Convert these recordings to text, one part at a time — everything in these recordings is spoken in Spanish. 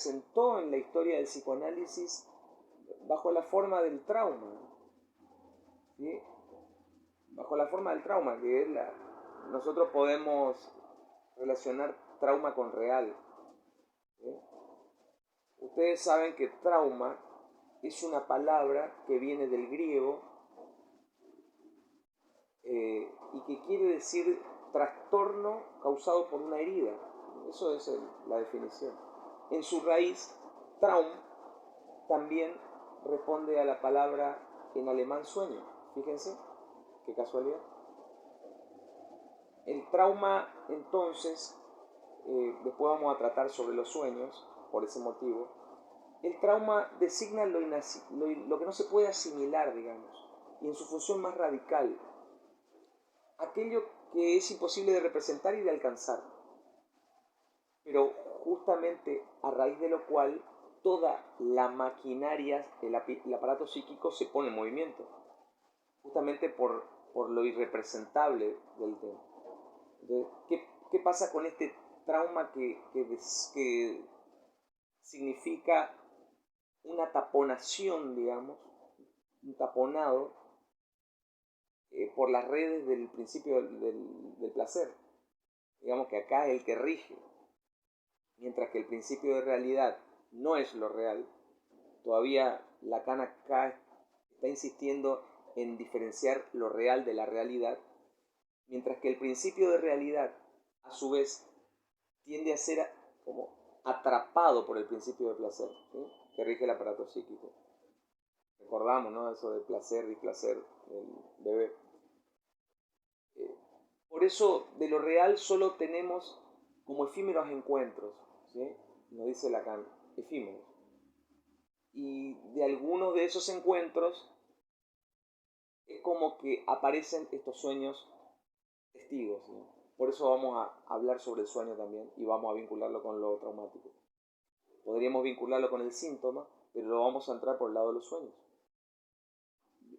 presentó en la historia del psicoanálisis bajo la forma del trauma, ¿sí? Bajo la forma del trauma, que es nosotros podemos relacionar trauma con real, ¿sí? Ustedes saben que trauma es una palabra que viene del griego y que quiere decir trastorno causado por una herida. Eso es la definición. En su raíz, Traum también responde a la palabra en alemán sueño. Fíjense, qué casualidad. El trauma, entonces, después vamos a tratar sobre los sueños, por ese motivo. El trauma designa lo que no se puede asimilar, digamos, y en su función más radical, aquello que es imposible de representar y de alcanzar, pero justamente a raíz de lo cual toda la maquinaria, el aparato psíquico se pone en movimiento, justamente por lo irrepresentable del tema. Entonces, ¿qué pasa con este trauma que significa una taponación, digamos, un taponado por las redes del principio del placer? Digamos que acá es el que rige, mientras que el principio de realidad no es lo real. Todavía Lacan acá está insistiendo en diferenciar lo real de la realidad, mientras que el principio de realidad, a su vez, tiende a ser como atrapado por el principio de placer, ¿sí? Que rige el aparato psíquico. Recordamos, ¿no? Eso de placer, displacer del bebé. Por eso, de lo real solo tenemos como efímeros encuentros, ¿sí? Nos dice Lacan, efímeros. Y de algunos de esos encuentros es como que aparecen estos sueños testigos, ¿no? Por eso vamos a hablar sobre el sueño también y vamos a vincularlo con lo traumático. Podríamos vincularlo con el síntoma, pero lo vamos a entrar por el lado de los sueños.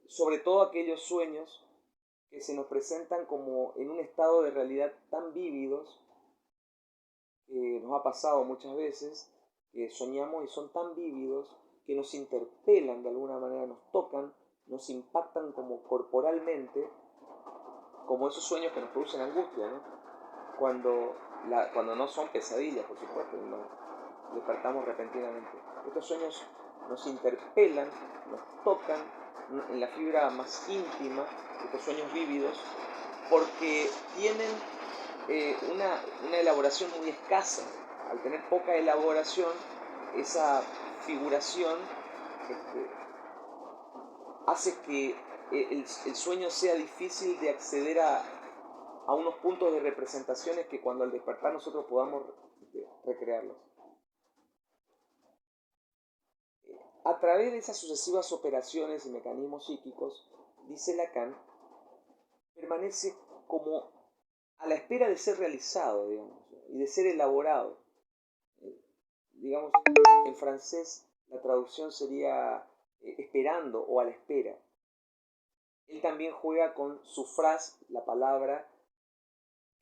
Sobre todo aquellos sueños que se nos presentan como en un estado de realidad tan vívidos, que nos ha pasado muchas veces, que soñamos y son tan vívidos que nos interpelan de alguna manera, nos tocan, nos impactan como corporalmente, como esos sueños que nos producen angustia, ¿no? Cuando no son pesadillas, por supuesto, no despertamos repentinamente. Estos sueños nos interpelan, nos tocan en la fibra más íntima, estos sueños vívidos, porque tienen una elaboración muy escasa. Al tener poca elaboración, esa figuración hace que el sueño sea difícil de acceder a unos puntos de representaciones que cuando al despertar nosotros podamos recrearlos. A través de esas sucesivas operaciones y mecanismos psíquicos, dice Lacan, permanece como a la espera de ser realizado, digamos, y de ser elaborado. Digamos, en francés la traducción sería esperando o a la espera. Él también juega con su frase, la palabra,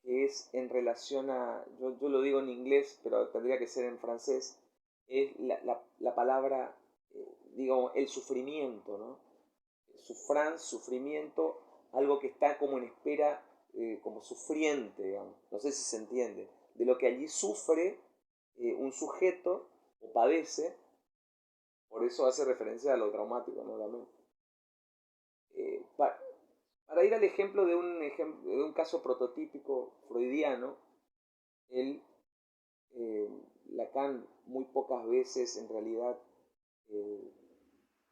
que es en relación a, yo lo digo en inglés, pero tendría que ser en francés, es la palabra, digamos, el sufrimiento, ¿no? Souffrance, sufrimiento, algo que está como en espera, como sufriente, digamos. No sé si se entiende. De lo que allí sufre un sujeto o padece, por eso hace referencia a lo traumático, ¿no? También. Para ir al ejemplo de un caso prototípico freudiano, él, Lacan, muy pocas veces en realidad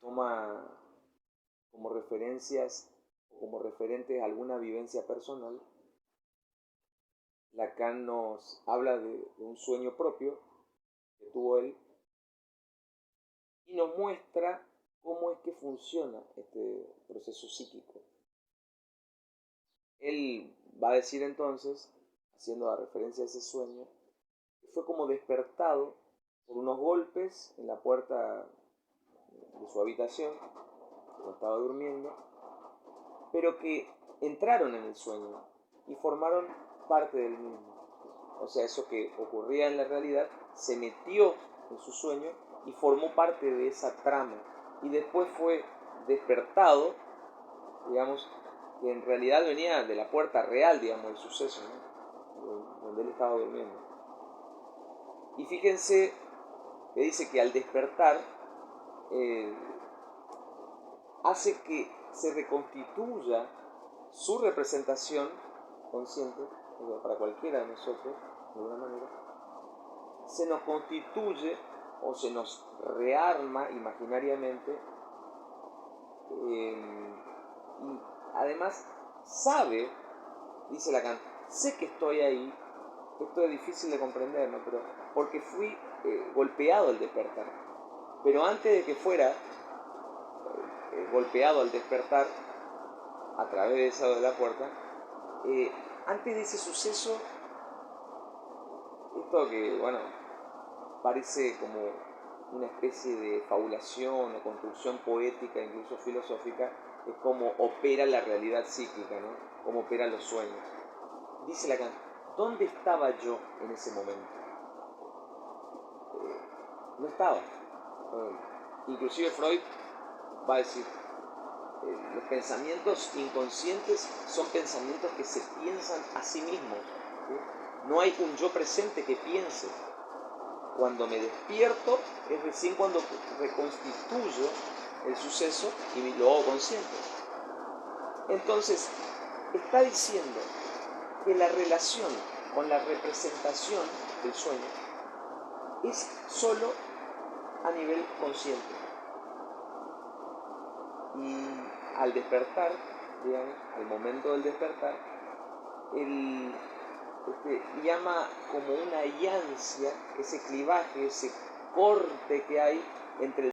toma como referencias o como referentes alguna vivencia personal. Lacan nos habla de un sueño propio que tuvo él y nos muestra cómo es que funciona este proceso psíquico. Él va a decir entonces, haciendo la referencia a ese sueño, que fue como despertado por unos golpes en la puerta de su habitación, cuando estaba durmiendo, pero que entraron en el sueño y formaron parte del mismo. O sea, eso que ocurría en la realidad se metió en su sueño y formó parte de esa trama. Y después fue despertado, digamos, que en realidad venía de la puerta real, digamos, del suceso, ¿no? Donde él estaba durmiendo. Y fíjense que dice que al despertar hace que se reconstituya su representación consciente, para cualquiera de nosotros, de alguna manera, se nos constituye o se nos rearma imaginariamente, y además sabe, dice Lacan, sé que estoy ahí, esto es difícil de comprender, ¿no? Pero porque fui golpeado al despertar, pero antes de que fuera golpeado al despertar a través de esa de la puerta, antes de ese suceso, esto que, bueno, parece como una especie de fabulación o construcción poética, incluso filosófica, es como opera la realidad psíquica, ¿no? Cómo operan los sueños. Dice Lacan, ¿dónde estaba yo en ese momento? No estaba. Inclusive Freud va a decir, los pensamientos inconscientes son pensamientos que se piensan a sí mismos, ¿sí? No hay un yo presente que piense. Cuando me despierto es recién cuando reconstituyo el suceso y lo hago consciente. Entonces, está diciendo que la relación con la representación del sueño es solo a nivel consciente. Y al despertar, digamos, al momento del despertar, él llama como una yancia ese clivaje, ese corte que hay entre el